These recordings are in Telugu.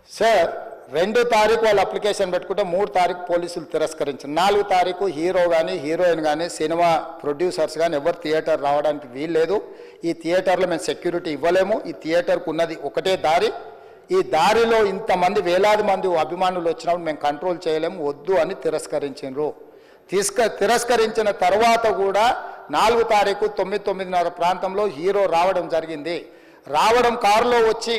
సార్ 2 తారీఖు వాళ్ళు అప్లికేషన్ పెట్టుకుంటే 3 తారీఖు పోలీసులు తిరస్కరించారు. 4 తారీఖు హీరో కానీ హీరోయిన్ కానీ సినిమా ప్రొడ్యూసర్స్ కానీ ఎవరు థియేటర్ రావడానికి వీల్లేదు. ఈ థియేటర్లో మేము సెక్యూరిటీ ఇవ్వలేము. ఈ థియేటర్కు ఉన్నది ఒకటే దారి. ఈ దారిలో ఇంతమంది వేలాది మంది అభిమానులు వచ్చినప్పుడు మేము కంట్రోల్ చేయలేము, వద్దు అని తిరస్కరించారు. తిరస్కరించిన తర్వాత కూడా 4 తారీఖు 9:30 ప్రాంతంలో హీరో రావడం జరిగింది. రావడం కారులో వచ్చి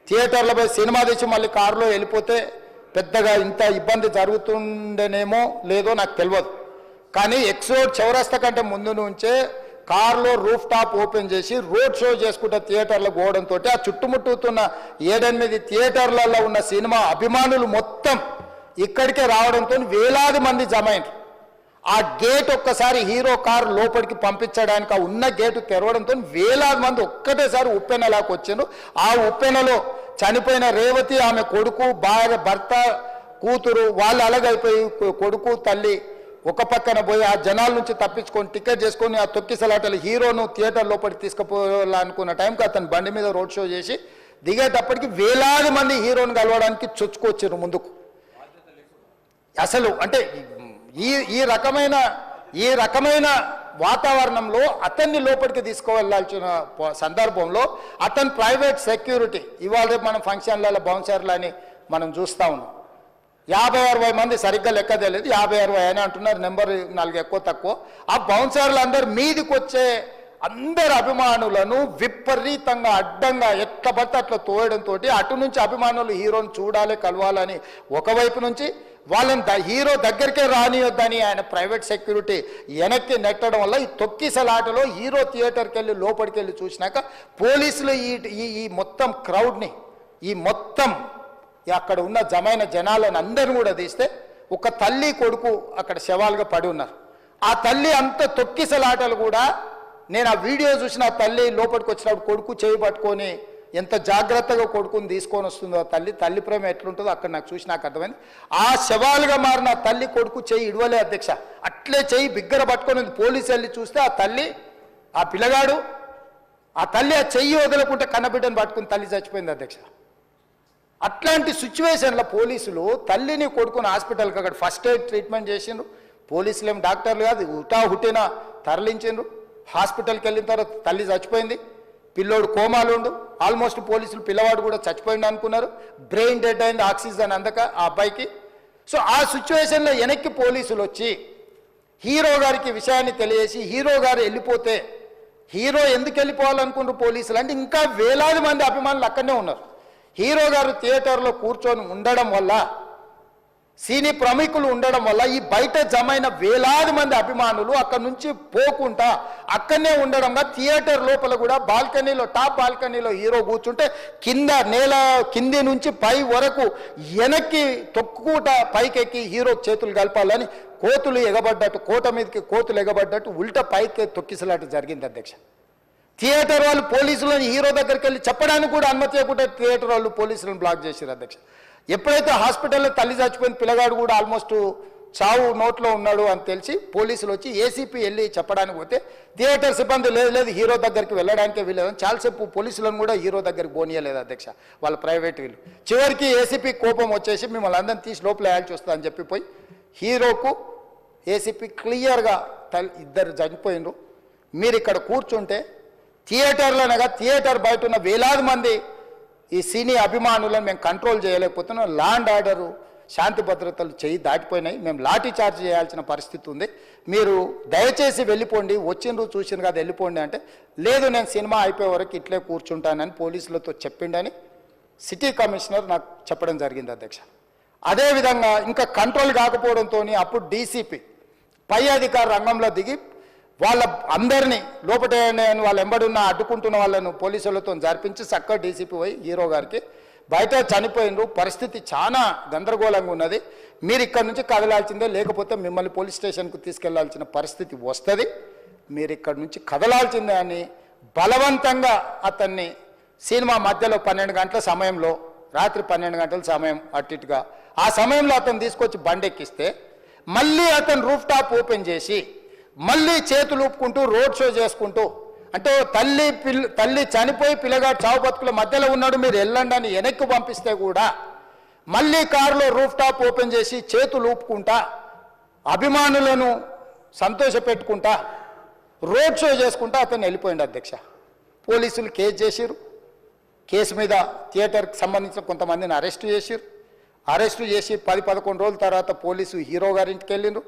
థియేటర్లో పోయి సినిమా తెచ్చి మళ్ళీ కారులో వెళ్ళిపోతే పెద్దగా ఇంత ఇబ్బంది జరుగుతుండేనేమో లేదో నాకు తెలియదు. కానీ ఎక్స్రోడ్ చౌరస్తా కంటే ముందు నుంచే కారులో రూఫ్ టాప్ ఓపెన్ చేసి రోడ్ షో చేసుకుంటే థియేటర్లో పోవడంతో ఆ చుట్టుముట్టుతున్న 7-8 థియేటర్లలో ఉన్న సినిమా అభిమానులు మొత్తం ఇక్కడికే రావడంతో వేలాది మంది జమైండ్రు. ఆ గేట్ ఒక్కసారి హీరో కారు లోపలికి పంపించడానికి ఆ ఉన్న గేటు తెరవడంతో వేలాది మంది ఒక్కటేసారి ఉప్పెనలాకు వచ్చారు. ఆ ఉప్పెనలో చనిపోయిన రేవతి, ఆమె కొడుకు, భార్య, భర్త, కూతురు వాళ్ళు అలాగైపోయి కొడుకు తల్లి ఒక పక్కన పోయి ఆ జనాల నుంచి తప్పించుకొని టికెట్ చేసుకొని ఆ తొక్కిసలాటలు హీరోను థియేటర్ లోపలికి తీసుకుపోవాలనుకున్న టైంకి అతను బండి మీద రోడ్ షో చేసి దిగేటప్పటికి వేలాది మంది హీరోని కలవడానికి చొచ్చుకొచ్చారు ముందుకు. అసలు అంటే ఈ రకమైన వాతావరణంలో అతన్ని లోపలికి తీసుకువెళ్ళాల్సిన సందర్భంలో అతను ప్రైవేట్ సెక్యూరిటీ ఇవాళ రేపు మనం ఫంక్షన్లలో బౌన్సర్లు అని మనం చూస్తూ ఉన్నాం. 50-60 మంది సరిగ్గా లెక్క తెలియదు, 50-60 అని అంటున్నారు, నెంబర్ 4 ఎక్కువ తక్కువ. ఆ బౌన్సర్లు అందరు మీదికి వచ్చే అందరు అభిమానులను విపరీతంగా అడ్డంగా ఎట్లా పడితే అట్లా తోయడంతో అటు నుంచి అభిమానులు హీరోని చూడాలి, కలవాలని ఒకవైపు నుంచి వాళ్ళని హీరో దగ్గరికే రానియొద్దని ఆయన ప్రైవేట్ సెక్యూరిటీ వెనక్కి నెట్టడం వల్ల ఈ తొక్కిసలాటలో హీరో థియేటర్కి వెళ్ళి లోపలికి వెళ్ళి చూసినాక పోలీసులు ఈ మొత్తం క్రౌడ్ని ఈ మొత్తం అక్కడ ఉన్న జమైన జనాలను అందరిని కూడా తీస్తే ఒక తల్లి కొడుకు అక్కడ శవాలుగా పడి ఉన్నారు. ఆ తల్లి అంత తొక్కిసలాటలు కూడా నేను ఆ వీడియో చూసిన ఆ తల్లి లోపలికి వచ్చినప్పుడు కొడుకు చేయి పట్టుకొని ఎంత జాగ్రత్తగా కొడుకుని తీసుకొని వస్తుందో తల్లి ప్రేమ ఎట్లుంటుందో అక్కడ నాకు చూసి నాకు అర్థమైంది. ఆ శవాలుగా మారిన తల్లి కొడుకు చెయ్యి ఇడవలే అధ్యక్ష, అట్లే చెయ్యి బిగ్గర పట్టుకొని పోలీసు వెళ్ళి చూస్తే ఆ తల్లి ఆ పిల్లగాడు ఆ తల్లి ఆ చెయ్యి వదలకుంటే కన్నబిడ్డను పట్టుకుని తల్లి చచ్చిపోయింది అధ్యక్ష. అట్లాంటి సిచ్యువేషన్లో పోలీసులు తల్లిని కొడుకుని హాస్పిటల్కి అక్కడ ఫస్ట్ ఎయిడ్ ట్రీట్మెంట్ చేసిండ్రు. పోలీసులు ఏం డాక్టర్లు కాదు, హుటాహుటిన తరలించిండ్రు. హాస్పిటల్కి వెళ్ళిన తర్వాత తల్లి చచ్చిపోయింది, పిల్లోడు కోమాలు ఉండు. ఆల్మోస్ట్ పోలీసులు పిల్లవాడు కూడా చచ్చిపోయింది అనుకున్నారు. బ్రెయిన్ డెడ్ అయింది, ఆక్సిజన్ అందక ఆ అబ్బాయికి. సో ఆ సిచ్యువేషన్లో వెనక్కి పోలీసులు వచ్చి హీరో గారికి విషయాన్ని తెలియజేసి హీరో గారు వెళ్ళిపోతే హీరో ఎందుకు వెళ్ళిపోవాలనుకున్నారు పోలీసులు అంటే ఇంకా వేలాది మంది అభిమానులు అక్కడనే ఉన్నారు. హీరో గారు థియేటర్లో కూర్చొని ఉండడం వల్ల సినీ ప్రముఖులు ఉండడం వల్ల ఈ బయట జమైన వేలాది మంది అభిమానులు అక్కడ నుంచి పోకుండా అక్కడనే ఉండడంగా థియేటర్ లోపల కూడా బాల్కనీలో టాప్ బాల్కనీలో హీరో కూర్చుంటే నేల కింది నుంచి పై వరకు వెనక్కి తొక్కుట పైకెక్కి హీరో చేతులు కలపాలని కోతులు ఎగబడ్డట్టు కోట మీదకి కోతులు ఎగబడ్డట్టు ఉల్టా పైకి తొక్కిసలాట జరిగింది అధ్యక్ష. థియేటర్ వాళ్ళు పోలీసులను హీరో దగ్గరికి వెళ్ళి చెప్పడానికి కూడా అనుమతి ఇవ్వకుండా థియేటర్ వాళ్ళు పోలీసులను బ్లాక్ చేశారు అధ్యక్ష. ఎప్పుడైతే హాస్పిటల్లో తల్లి చచ్చిపోయిన పిల్లగాడు కూడా ఆల్మోస్ట్ చావు నోట్లో ఉన్నాడు అని తెలిసి పోలీసులు వచ్చి ఏసీపీ వెళ్ళి చెప్పడానికి పోతే థియేటర్ సిబ్బంది లేదు హీరో దగ్గరికి వెళ్ళడానికే వీలేదని చాలాసేపు పోలీసులను కూడా హీరో దగ్గరికి పోనీయలేదు అధ్యక్ష వాళ్ళ ప్రైవేట్ వీళ్ళు. చివరికి ఏసీపీ కోపం వచ్చేసి మిమ్మల్ని అందరిని తీసి లోపల వేయాల్సి వస్తుందని చెప్పి పోయి హీరోకు ఏసీపీ క్లియర్గా ఇద్దరు చనిపోయినరు, మీరు ఇక్కడ కూర్చుంటే థియేటర్లోనగా థియేటర్ బయట ఉన్న వేలాది మంది ఈ సినీ అభిమానులను మేము కంట్రోల్ చేయలేకపోతున్నాం, ల్యాండ్ ఆర్డరు శాంతి భద్రతలు చేయి దాటిపోయినాయి, మేము లాఠీ చార్జ్ చేయాల్సిన పరిస్థితి ఉంది, మీరు దయచేసి వెళ్ళిపోండి, వచ్చిండ్రు చూసిన కదా వెళ్ళిపోండి అంటే లేదు నేను సినిమా అయిపోయే వరకు ఇట్లే కూర్చుంటానని పోలీసులతో చెప్పిండని సిటీ కమిషనర్ నాకు చెప్పడం జరిగింది అధ్యక్ష. అదేవిధంగా ఇంకా కంట్రోల్ కాకపోవడంతో అప్పుడు డీసీపీ పై అధికారి రంగంలో దిగి వాళ్ళ అందరినీ లోపల వాళ్ళు ఎంబడున్న అడ్డుకుంటున్న వాళ్ళను పోలీసులతో జరిపించి చక్కగా డీసీపీ పోయి హీరో గారికి బయట చనిపోయినరు, పరిస్థితి చాలా గందరగోళంగా ఉన్నది, మీరు ఇక్కడ నుంచి కదలాల్సిందే లేకపోతే మిమ్మల్ని పోలీస్ స్టేషన్కు తీసుకెళ్లాల్సిన పరిస్థితి వస్తుంది, మీరు ఇక్కడ నుంచి కదలాల్సిందే అని బలవంతంగా అతన్ని సినిమా మధ్యలో 12 గంటల సమయంలో రాత్రి 12 గంటల సమయం అట్టిట్టుగా ఆ సమయంలో అతను తీసుకొచ్చి బండెక్కిస్తే మళ్ళీ అతను రూఫ్ టాప్ ఓపెన్ చేసి మళ్ళీ చేతులు ఊపుకుంటూ రోడ్ షో చేసుకుంటూ అంటే తల్లి చనిపోయి పిల్లగాడు చావు బతుకుల మధ్యలో ఉన్నాడు, మీరు వెళ్ళండి అని వెనక్కి పంపిస్తే కూడా మళ్ళీ కారులో రూఫ్ టాప్ ఓపెన్ చేసి చేతులు ఊపుకుంటా అభిమానులను సంతోషపెట్టుకుంటా రోడ్ షో చేసుకుంటా అతను వెళ్ళిపోయింది అధ్యక్ష. పోలీసులు కేసు చేసిరు, కేసు మీద థియేటర్కి సంబంధించిన కొంతమందిని అరెస్టు చేసిరు. అరెస్టు చేసి 10-11 రోజుల తర్వాత పోలీసు హీరో గారింటికి వెళ్ళిండ్రు.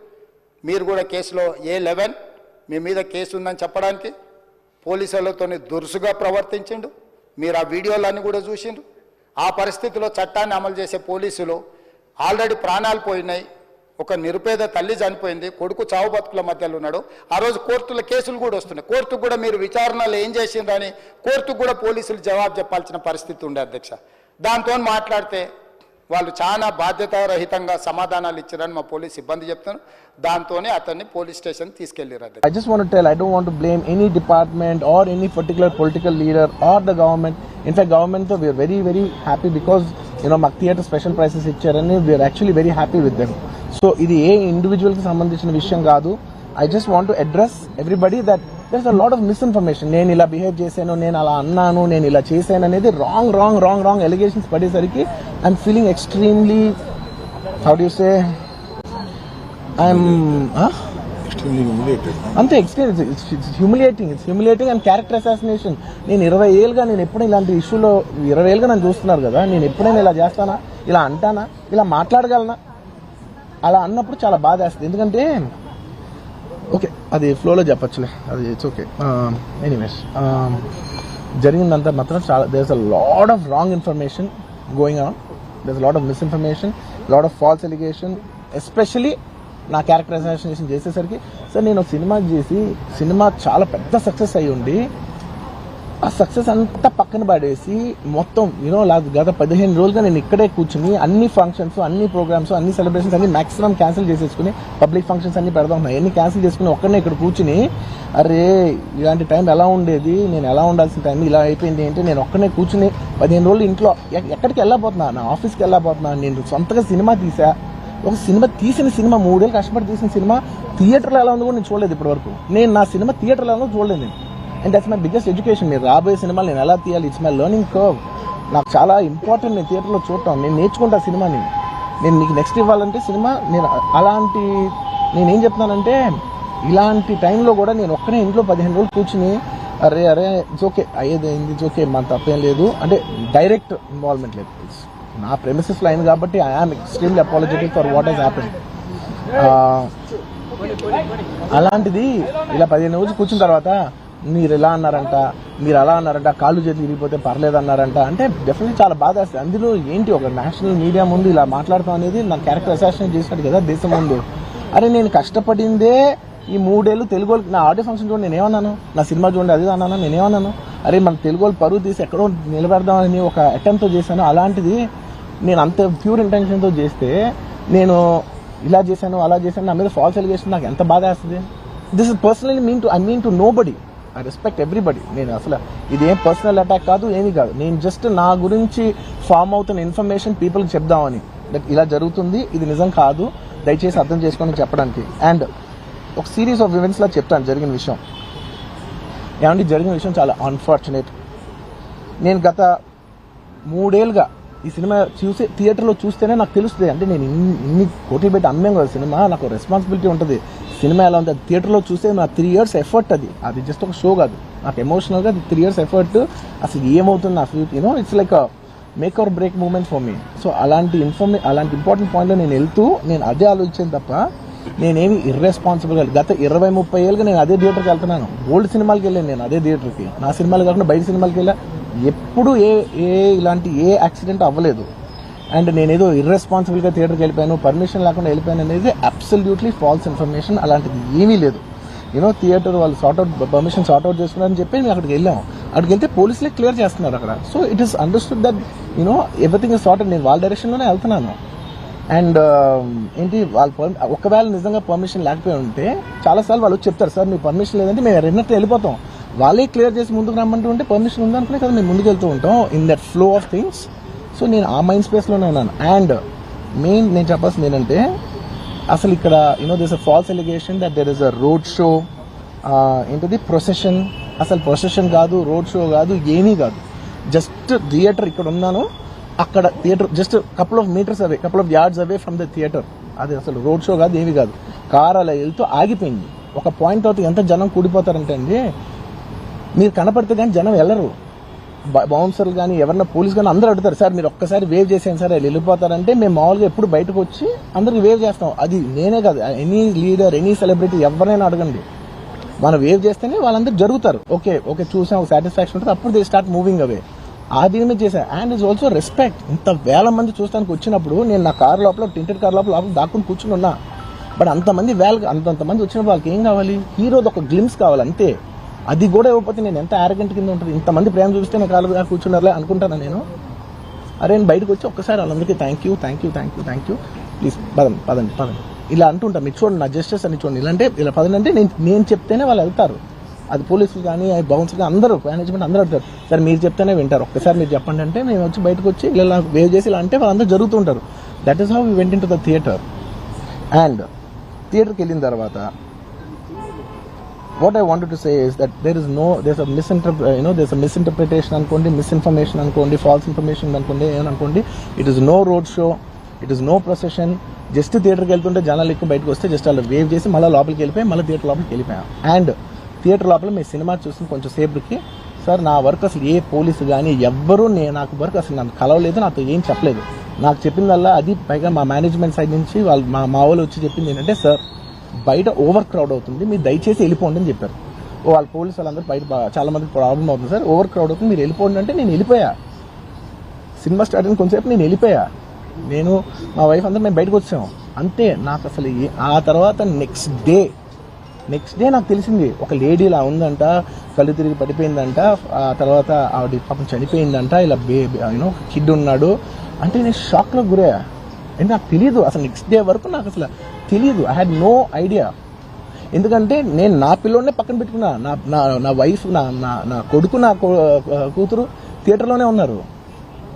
మీరు కూడా కేసులో A11 మీ మీద కేసు ఉందని చెప్పడానికి పోలీసులతో దురుసుగా ప్రవర్తించిండు. మీరు ఆ వీడియోలన్నీ కూడా చూసిండ్రు. ఆ పరిస్థితిలో చట్టాన్ని అమలు చేసే పోలీసులు ఆల్రెడీ ప్రాణాలు పోయినాయి, ఒక నిరుపేద తల్లి చనిపోయింది, కొడుకు చావు బతుకుల మధ్యలో ఉన్నాడు. ఆ రోజు కోర్టుల కేసులు కూడా వస్తున్నాయి. కోర్టుకు కూడా మీరు విచారణలు ఏం చేసిండ్రని కోర్టుకు కూడా పోలీసులు జవాబు చెప్పాల్సిన పరిస్థితి ఉండే అధ్యక్ష. దాంతో మాట్లాడితే వాళ్ళు చాలా బాధ్యతారహితంగా సమాధానాలు ఇచ్చారని మా పోలీస్ సిబ్బంది చెప్తాను. దాంతోనే అతన్ని పోలీస్ స్టేషన్ తీసుకెళ్లారు అధ్యక్ష. I just want to tell, I don't want to blame any department or any particular political leader or the government. In fact, government we are very, very happy because, మాకు థియేటర్ స్పెషల్ ప్రైసెస్ ఇచ్చారని we are actually very happy with them. So, ఇది ఏ ఇండివిజువల్ కి సంబంధించిన విషయం కాదు. I just want to address everybody that there's a lot of misinformation. నేను ఇలా బిహేవ్ చేశాను, నేను అలా అన్నాను, నేను ఇలా చేశాను అనేది రాంగ్ ఎలిగేషన్స్ పడేసరికి I'm feeling extremely, how do you say, I'm అంతే it's humiliating and character assassination. నేను 20 ఏళ్ళుగా నేను ఎప్పుడైనా ఇలాంటి ఇష్యూలో 20 ఏళ్ళుగా నన్ను చూస్తున్నారు కదా, నేను ఎప్పుడైనా ఇలా చేస్తానా, ఇలా అంటానా, ఇలా మాట్లాడగలనా? అలా అన్నప్పుడు చాలా బాధ వేస్తుంది. ఎందుకంటే ఓకే అది ఫ్లోలో చెప్పచ్చులే, అది ఇట్స్ ఓకే. ఎనీవేస్ జరిగిందంతా మాత్రం చాలా there's a lot of wrong information going on, there's a lot of misinformation, lot of false allegation, especially నా క్యారెక్టర్ అసాసినేషన్ చేసేసరికి. సార్ నేను సినిమా చేసి సినిమా చాలా పెద్ద సక్సెస్ అయ్యి ఉండి ఆ సక్సెస్ అంతా పక్కన పడేసి మొత్తం గత 15 రోజులుగా నేను ఇక్కడే కూర్చుని అన్ని ఫంక్షన్స్, అన్ని ప్రోగ్రామ్స్, అన్ని సెలబ్రేషన్స్ అన్ని మాక్సిమం క్యాన్సిల్ చేసేసుకుని పబ్లిక్ ఫంక్షన్స్ అన్ని పెడతా ఉన్నాయి, అన్ని క్యాన్సిల్ చేసుకుని ఒక్కడనే ఇక్కడ కూర్చుని అరే ఇలాంటి టైం ఎలా ఉండేది, నేను ఎలా ఉండాల్సిన టైం ఇలా అయిపోయింది ఏంటి, నేను ఒక్కడనే కూర్చుని 15 రోజులు ఇంట్లో ఎక్కడికి వెళ్ళబోతున్నా, నా ఆఫీస్కి వెళ్ళబోతున్నా, నేను సొంతగా సినిమా తీసా. ఒక సినిమా 3 ఏళ్ళు కష్టపడి తీసిన సినిమా థియేటర్లో ఎలా ఉందో కూడా నేను చూడలేదు ఇప్పటి వరకు. నేను నా సినిమా థియేటర్లో ఎలా ఉందో చూడలేదు నేను. And that's my biggest education. మీరు రాబోయే సినిమాలు నేను ఎలా తీయాలి, ఇట్స్ మై లెర్నింగ్ కర్వ్. నాకు చాలా ఇంపార్టెంట్ నేను థియేటర్లో చూడటం, నేను నేర్చుకుంటా సినిమాని. నేను మీకు నెక్స్ట్ ఇవ్వాలంటే సినిమా నేను అలాంటి నేనేం చెప్తున్నానంటే ఇలాంటి టైంలో కూడా నేను ఒక్కనే ఇంట్లో 15 రోజులు కూర్చుని అరే ఇట్స్ ఓకే అయ్యేదైంది, ఇట్స్ ఓకే, మన తప్పేం లేదు అంటే డైరెక్ట్ ఇన్వాల్వ్మెంట్ లేదు. నా ప్రెమిసెస్ లైన్ కాబట్టి I am extremely apologetic for what has happened. అలాంటిది ఇలా 15 రోజులు కూర్చున్న తర్వాత మీరు ఇలా అన్నారంట, మీరు అలా అన్నారంట, కాళ్ళు చేతులు విరిగిపోతే పర్లేదు అన్నారంట అంటే డెఫినెట్లీ చాలా బాధ వేస్తుంది. అందులో ఏంటి ఒక నేషనల్ మీడియా ముందు ఇలా మాట్లాడతాం అనేది నాకు క్యారెక్టర్ అసాసినేట్ చేసినట్టు కదా దేశం ముందు. అరే నేను కష్టపడిందే ఈ 3 ఏళ్ళు తెలుగు నా ఆడియో ఫంక్షన్ చూడండి నేనేమన్నాను, నా సినిమా చూడండి అది అన్నాను, నేనేమన్నాను, అరే మన తెలుగు వాళ్ళు పరువు తీసి ఎక్కడో నిలబెడదామని ఒక అటెంప్ట్తో చేశాను. అలాంటిది నేను అంత ప్యూర్ ఇంటెన్షన్తో చేస్తే నేను ఇలా చేశాను అలా చేశాను, నా మీద ఫాల్స్ ఎలిగేషన్ నాకు ఎంత బాధ వేస్తుంది. This is personally I mean to nobody, I respect everybody. నేను అసలు ఇదేం పర్సనల్ అటాక్ కాదు, ఏమీ కాదు. నేను జస్ట్ నా గురించి ఫామ్ అవుతున్న ఇన్ఫర్మేషన్ పీపుల్కి చెప్దామని, దట్ ఇలా జరుగుతుంది, ఇది నిజం కాదు, దయచేసి అర్థం చేసుకొని చెప్పడానికి. అండ్ ఒక సిరీస్ ఆఫ్ ఈవెంట్స్ లా చెప్తాను జరిగిన విషయం. ఏమంటే జరిగిన విషయం చాలా అన్ఫార్చునేట్. నేను గత 3 ఏళ్ళుగా ఈ సినిమా చూసి థియేటర్లో చూస్తేనే నాకు తెలుస్తుంది. అంటే నేను ఇన్ని కోట్లు పెట్టి అమ్మాం కదా సినిమా, నాకు రెస్పాన్సిబిలిటీ ఉంటుంది. సినిమా ఎలా ఉంటుంది థియేటర్లో చూస్తే నా 3 years ఎఫర్ట్, అది జస్ట్ ఒక షో కాదు, నాకు ఎమోషనల్గా 3 years ఎఫర్ట్. అసలు ఏమవుతుంది నా future, it's like make or break moment for me. So అలాంటి ఇంపార్టెంట్ పాయింట్లో నేను వెళ్తూ నేను అదే ఆలోచించాను తప్ప నేనేమి ఇర్రెస్పాన్సిబుల్గా గత 20-30 ఏళ్ళుగా నేను అదే థియేటర్కి వెళ్తున్నాను. ఓల్డ్ సినిమాలకి వెళ్ళాను నేను అదే థియేటర్కి, నా సినిమాలు కాకుండా బయట సినిమాలకి వెళ్ళా. ఎప్పుడు ఇలాంటి యాక్సిడెంట్ అవ్వలేదు. అండ్ నేనేదో ఇర్రెస్పాన్సిబుల్గా థియేటర్కి వెళ్ళిపోయాను, పర్మిషన్ లేకుండా వెళ్ళిపోయాను అనేది అబ్సల్యూట్లీ ఫాల్స్ ఇన్ఫర్మేషన్. అలాంటిది ఏమీ లేదు. థియేటర్ వాళ్ళు పర్మిషన్ సార్ట్అవుట్ చేసుకున్నారని చెప్పి మేము అక్కడికి వెళ్ళాము. అక్కడికి వెళ్తే పోలీసులే క్లియర్ చేస్తున్నారు అక్కడ. So it is understood that everything is sorted. నేను వాళ్ళ డైరెక్షన్లోనే వెళ్తున్నాను. అండ్ ఏంటి వాళ్ళు ఒకవేళ నిజంగా పర్మిషన్ లేకపోయి ఉంటే చాలాసార్లు వాళ్ళు చెప్తారు, సార్ మీ పర్మిషన్ లేదంటే మేము రెండింటిలో వెళ్ళిపోతాం, వాళ్ళే క్లియర్ చేసి ముందుకు రమ్మంటూ ఉంటే పర్మిషన్ ఉందనుకునే కదా మేము ముందుకు వెళ్తూ ఉంటాం in that flow of things. So నేను ఆ మైండ్ స్పేస్లోనే ఉన్నాను. అండ్ మెయిన్ నేను చెప్పాల్సింది ఏంటంటే అసలు ఇక్కడ this a false allegation that there is a road show, ఏంటిది ప్రొసెషన్ అసలు ప్రొసెషన్ కాదు, రోడ్ షో కాదు, ఏమీ కాదు. జస్ట్ థియేటర్ ఇక్కడ ఉన్నాను, అక్కడ theatre just couple of metres away, couple of yards away from the theatre. అది అసలు రోడ్ షో కాదు, ఏమీ కాదు. కార్ అలా వెళ్తూ ఆగిపోయింది. ఒక పాయింట్ అవుతుంది ఎంత జనం కూడిపోతారంటే అండి, మీరు కనపడితే కానీ జనం వెళ్ళరు. బౌన్సర్లు కానీ ఎవరన్నా పోలీస్ కానీ అందరూ అడుగుతారు, సార్ మీరు ఒక్కసారి వేవ్ చేసేయండి సార్, వెళ్ళిపోతారంటే మేము మామూలుగా ఎప్పుడు బయటకు వచ్చి అందరికి వేవ్ చేస్తాం. అది నేనే కాదు, ఎనీ లీడర్, ఎనీ సెలబ్రిటీ ఎవరైనా అడగండి, మనం వేవ్ చేస్తేనే వాళ్ళందరూ జరుగుతారు. ఓకే ఓకే చూసాం, ఒక సాటిస్ఫాక్షన్ ఉంటుంది, అప్పుడు దే స్టార్ట్ మూవింగ్ అవే. ఆ దీని మీద చేశా. And is also respect. ఇంత వేల మంది చూస్తానికి వచ్చినప్పుడు నేను నా కార్ లోపల, టింటెడ్ కార్ లోపల దాక్కుని కూర్చుని ఉన్నా. బట్ అంతమంది అంతంతమంది వచ్చినప్పుడు వాళ్ళకి ఏం కావాలి? హీరోది ఒక గ్లిమ్స్ కావాలి అంతే. అది కూడా ఇవ్వకపోతే నేను ఎంత యారగెంట్ కింద ఉంటుంది. ఇంతమంది ప్రేమ చూపిస్తే నేను కాలు కూర్చున్నారులే అనుకుంటాను నేను. అరే నేను బయటకు వచ్చి ఒక్కసారి వాళ్ళందరికీ థ్యాంక్ యూ ప్లీజ్ పదండి ఇలా అంటుంటా. మీరు చూడండి నా జస్టిస్ అని చూడండి. ఇలాంటే ఇలా పదండి అంటే నేను చెప్తేనే వాళ్ళు వెళ్తారు. అది పోలీసులు కానీ బౌన్సర్ కానీ అందరూ, మేనేజ్మెంట్ అందరూ అడుగుతారు, సార్ మీరు చెప్తేనే వింటారు, ఒక్కసారి మీరు చెప్పండి అంటే మేము వచ్చి బయటకు వచ్చి ఇలా వేవ్ చేసి ఇలా అంటే వాళ్ళందరూ జరుగుతుంటారు. That is how we went into the theatre. And థియేటర్కి వెళ్ళిన తర్వాత what I wanted to say is that there's a misinterpretation అనుకోండి, misinformation అనుకోండి, false information అనుకోండి, ఏమనుకోండి. It is no road show, it is no procession. Just థియేటర్కి వెళ్తుంటే జనాలు ఎక్కువ బయటకు వస్తే జస్ట్ అలా వేవ్ చేసి మళ్ళీ లోపలికి వెళ్ళిపోయి మళ్ళీ థియేటర్ లోపలికి వెళ్ళిపోయాం. అండ్ థియేటర్ లోపల మీ సినిమా చూసిన కొంచెం సేపటికి, సార్ నా వర్క్ అసలు ఏ పోలీసు కానీ ఎవ్వరూ నాకు వర్క్ అసలు నన్ను కలవలేదు, నాతో ఏం చెప్పలేదు. నాకు చెప్పిందల్లా అది పైగా మా మేనేజ్మెంట్ సైడ్ నుంచి వాళ్ళు మా వాళ్ళు వచ్చి చెప్పింది ఏంటంటే, సార్ బయట ఓవర్ క్రౌడ్ అవుతుంది, మీరు దయచేసి వెళ్ళిపోండి అని చెప్పారు. వాళ్ళ పోలీసు వాళ్ళందరూ బయట చాలా మందికి ప్రాబ్లం అవుతుంది సార్, ఓవర్ క్రౌడ్ అవుతుంది, మీరు వెళ్ళిపోండి అంటే నేను వెళ్ళిపోయా. సినిమా స్టార్ట్ అయిన కొంచెంసేపు నేను వెళ్ళిపోయా. నేను మా వైఫ్ అందరూ మేము బయటకు వచ్చాము అంతే. నాకు అసలు ఆ తర్వాత నెక్స్ట్ డే నాకు తెలిసింది, ఒక లేడీ ఇలా ఉందంట, కళ్ళు తిరిగి పడిపోయిందంట, ఆ తర్వాత ఆవిడ పాపం చనిపోయిందంట, ఇలా ఒక కిడ్ ఉన్నాడు అంటే నేను షాక్లో గురయ్యా. అంటే నాకు తెలియదు అసలు, నెక్స్ట్ డే వరకు నాకు అసలు తెలియదు. I had no idea. ఎందుకంటే నేను నా పిల్లోనే పక్కన పెట్టుకున్నా, నా వైఫ్, నా కొడుకు, నా కూతురు థియేటర్లోనే ఉన్నారు.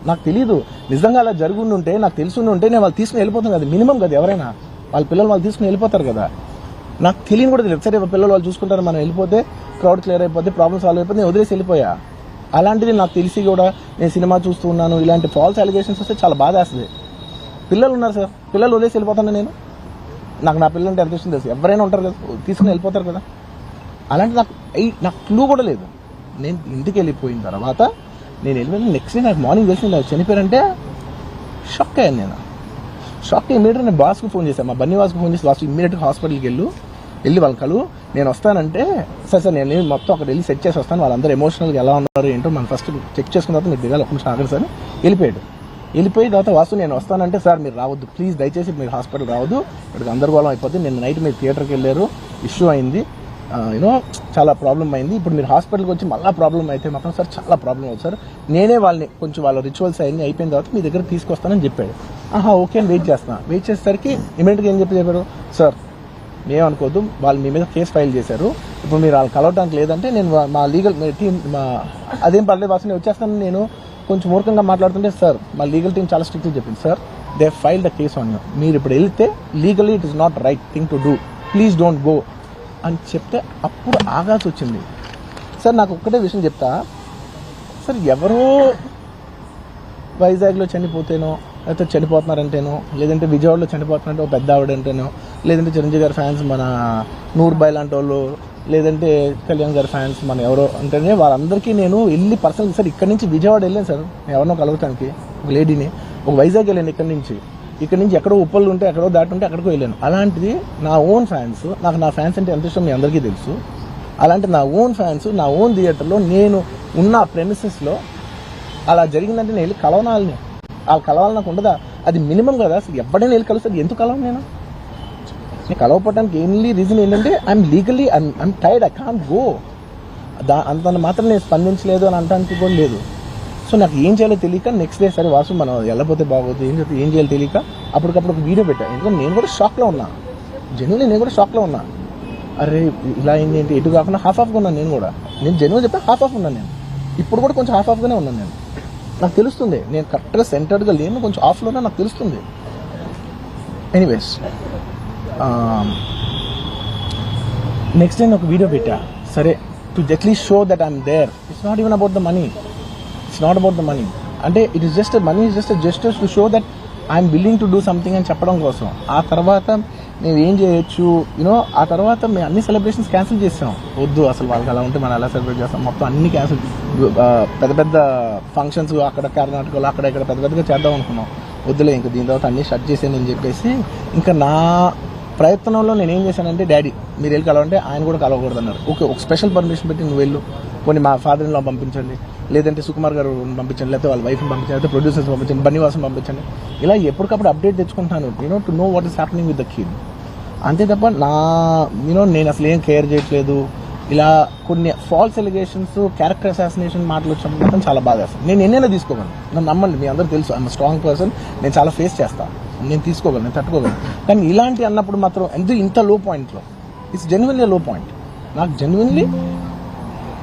నాకు తెలియదు. నిజంగా అలా జరుగుండి ఉంటే, నాకు తెలిసి ఉంటే నేను వాళ్ళు తీసుకుని వెళ్ళిపోతాను కదా, మినిమం కదా, ఎవరైనా వాళ్ళ పిల్లలు వాళ్ళు తీసుకుని వెళ్ళిపోతారు కదా. నాకు తెలియని కూడా తెలియదు. సరే పిల్లలు వాళ్ళు చూసుకుంటారు, మనం వెళ్ళిపోతే క్రౌడ్ క్లియర్ అయిపోతే, ప్రాబ్లమ్ సాల్వ్ అయిపోతే నేను వదిలేసి వెళ్ళిపోయా. అలాంటిది నాకు తెలిసి కూడా నేను సినిమా చూస్తూ ఉన్నాను, ఇలాంటి ఫాల్స్ అలిగేషన్స్ వస్తే చాలా బాధ వేస్తుంది. పిల్లలు ఉన్నారు సార్, పిల్లలు వదిలేసి వెళ్ళిపోతాను నేను. నాకు నా పిల్లలు అంటే ఎంత ఇష్టం తెలుసు, ఎవరైనా ఉంటారు కదా, తీసుకుని వెళ్ళిపోతారు కదా. అలాంటి నాకు క్లూ కూడా లేదు. నేను ఇంటికి వెళ్ళిపోయిన తర్వాత నేను వెళ్ళిపోయిన నెక్స్ట్ డే నాకు మార్నింగ్ తెలిసి నాకు చనిపోయారంటే షాక్ అయ్యాను నేను. షాక్ అయ్యి ఇమీడియట్గా నేను బాస్కి ఫోన్ చేశాను, మా బన్నీ బాస్కి ఫోన్ చేసి, లాస్ట్ ఇమీడియట్గా హాస్పిటల్కి వెళ్ళి వాళ్ళ కలు నేను వస్తానంటే, సార్ నేను మొత్తం అక్కడ వెళ్ళి సెట్ చేసి వస్తాను, వాళ్ళందరూ ఎమోషనల్గా ఎలా ఉన్నారు ఏంటో మనం ఫస్ట్ చెక్ చేసుకున్న తర్వాత మీరు దిగాలి, ఒక నిమిషం ఆగండి సార్. వెళ్ళిపోయిన తర్వాత వాసు నేను వస్తానంటే, సార్ మీరు రావద్దు ప్లీజ్, దయచేసి మీరు హాస్పిటల్ రావద్దు, ఇక్కడికి గందరగోళం అయిపోతుంది, నిన్న నైట్ మీరు థియేటర్కి వెళ్ళారు, ఇష్యూ అయింది, చాలా ప్రాబ్లం అయింది, ఇప్పుడు మీరు హాస్పిటల్కి వచ్చి మళ్ళీ ప్రాబ్లం అయితే మాత్రం సార్ చాలా ప్రాబ్లం అవుతుంది సార్, నేనే వాళ్ళని కొంచెం వాళ్ళ రిచువల్స్ అన్నీ అయిపోయిన తర్వాత మీ దగ్గర తీసుకొస్తానని చెప్పాడు. ఓకే అని వెయిట్ చేసేసరికి ఇమీడియట్గా ఏం చెప్పారు, సార్ ఏమనుకోవద్దు, వాళ్ళు మీ మీద కేసు ఫైల్ చేశారు, ఇప్పుడు మీరు వాళ్ళు కలవడానికి లేదంటే నేను మా లీగల్ టీం అదేం పర్లేదు వాసు నేను వచ్చేస్తాను. నేను కొంచెం మూర్ఖంగా మాట్లాడుతుంటే, సార్ మా లీగల్ టీం చాలా స్ట్రిక్ట్గా చెప్పింది, sir they file the case on you, మీరు ఇప్పుడు వెళ్తే legally it is not right thing to do, please don't go అని చెప్తే అప్పుడు ఆగాల్సి వచ్చింది. సార్ నాకు ఒక్కటే విషయం చెప్తా సార్, ఎవరో వైజాగ్లో చనిపోతేనో, లేకపోతే చనిపోతున్నారంటేనో, లేదంటే విజయవాడలో చనిపోతున్నారంటే ఒక పెద్ద ఆవిడంటేనో, లేదంటే చిరంజీవి గారి ఫ్యాన్స్ మన నూర్బాయ్ లాంటి వాళ్ళు, లేదంటే కళ్యాణ్ గారి ఫ్యాన్స్ మన ఎవరో అంటేనే వాళ్ళందరికీ నేను వెళ్ళి పర్సనల్ సార్ ఇక్కడ నుంచి విజయవాడ వెళ్ళాను సార్, ఎవరినో కలవటానికి ఒక లేడీని, ఒక వైజాగ్ వెళ్ళాను ఇక్కడ నుంచి ఎక్కడో ఉప్పలు ఉంటే ఎక్కడో దాటి ఉంటే అక్కడికి వెళ్ళాను. అలాంటిది నా ఓన్ ఫ్యాన్స్, నాకు నా ఫ్యాన్స్ అంటే ఎంత ఇష్టం మీ అందరికీ తెలుసు, అలాంటి నా ఓన్ ఫ్యాన్స్ నా ఓన్ థియేటర్లో నేను ఉన్న ప్రెమిసెస్లో అలా జరిగిందంటే నేను వెళ్ళి కలవనాలని, వాళ్ళు కలవాలి నాకు ఉండదా, అది మినిమం కదా. అసలు ఎవడైనా వెళ్ళి కలుస్తారు, ఎందుకు కలవను నేను కలవపడడానికి ఓన్లీ రీజన్ ఏంటంటే I'm legally I'm tired, I can't go. అంత మాత్రం నేను స్పందించలేదు అని అనడానికి కూడా లేదు. సో నాకు ఏం చేయాలో తెలియక నెక్స్ట్ డే సరే వాసు మనం వెళ్ళకపోతే బాగోదు, ఏం చేయాలో తెలియక అప్పటికప్పుడు ఒక వీడియో పెట్టాను. ఎందుకంటే నేను కూడా షాక్లో ఉన్నా, జెన్యున్లీ నేను కూడా షాక్లో ఉన్నా. అరే ఇలా అయింది ఏంటి, ఎటు కాకుండా హాఫ్ ఆఫ్గా ఉన్నాను నేను జెన్యున్ చెప్తే హాఫ్ ఆఫ్ ఉన్నాను నేను, ఇప్పుడు కూడా కొంచెం హాఫ్ ఆఫ్గానే ఉన్నాను నేను. నాకు తెలుస్తుంది నేను కరెక్ట్గా సెంటర్డ్గా లేను, కొంచెం ఆఫ్లోనే నాకు తెలుస్తుంది. ఎనీవేస్ నెక్స్ట్ డే ఒక వీడియో పెట్టా, సరే to at least show that I'm there. It's not even about the money. It's not about the money. అంటే it is just money is just gestures to show that I'm willing to do something అని చెప్పడం కోసం. ఆ తర్వాత మేము ఏం చేయొచ్చు ఆ తర్వాత మేము అన్ని సెలబ్రేషన్స్ క్యాన్సిల్ చేసాం. వద్దు అసలు వాళ్ళకి అలా ఉంటే మనం ఎలా సెలబ్రేట్ చేస్తాం, మొత్తం అన్ని క్యాన్సిల్. పెద్ద పెద్ద ఫంక్షన్స్ అక్కడ కర్ణాటకలో అక్కడ ఇక్కడ పెద్ద పెద్దగా చేద్దాం అనుకున్నాం. వద్దులే ఇంకా దీని తర్వాత అన్ని షట్ చేసానని చెప్పేసి ఇంకా నా ప్రయత్నంలో నేను ఏం చేశానంటే, డాడీ మీరు వెళ్ళి కలవంటే ఆయన కూడా కలవకూడదు అన్నారు. ఓకే, ఒక స్పెషల్ పర్మిషన్ పెట్టి నువ్వు వెళ్ళు, కొన్ని మా ఫాదర్ ఇన్ లా పంపించండి, లేదంటే సుకుమార్ గారు పంపించండి, లేకపోతే వాళ్ళ వైఫ్ని పంపించండి, లేకపోతే ప్రొడ్యూసర్స్ పంపించండి, బన్నీవాసం పంపించండి. ఇలా ఎప్పటికప్పుడు అప్డేట్ తెచ్చుకుంటాను to know what is happening with the kid. అంతే తప్ప నేను అసలు ఏం కేర్ చేయట్లేదు. ఇలా కొన్ని ఫాల్స్ ఎలిగేషన్స్, క్యారెక్టర్ అసాసినేషన్ మాటలు వచ్చినప్పుడు మాత్రం చాలా బాగా వేస్తాను. నేను ఎన్నైనా తీసుకోగలను, నన్ను నమ్మండి, మీ అందరూ తెలుసు ఐఎమ్ స్ట్రాంగ్ పర్సన్. నేను చాలా ఫేస్ చేస్తాను, నేను తీసుకోగలను, నేను తట్టుకోగలను. కానీ ఇలాంటి అన్నప్పుడు మాత్రం ఇంత లో పాయింట్లో ఇట్స్ జెన్యున్లీ లో పాయింట్. నాకు జెన్యున్లీ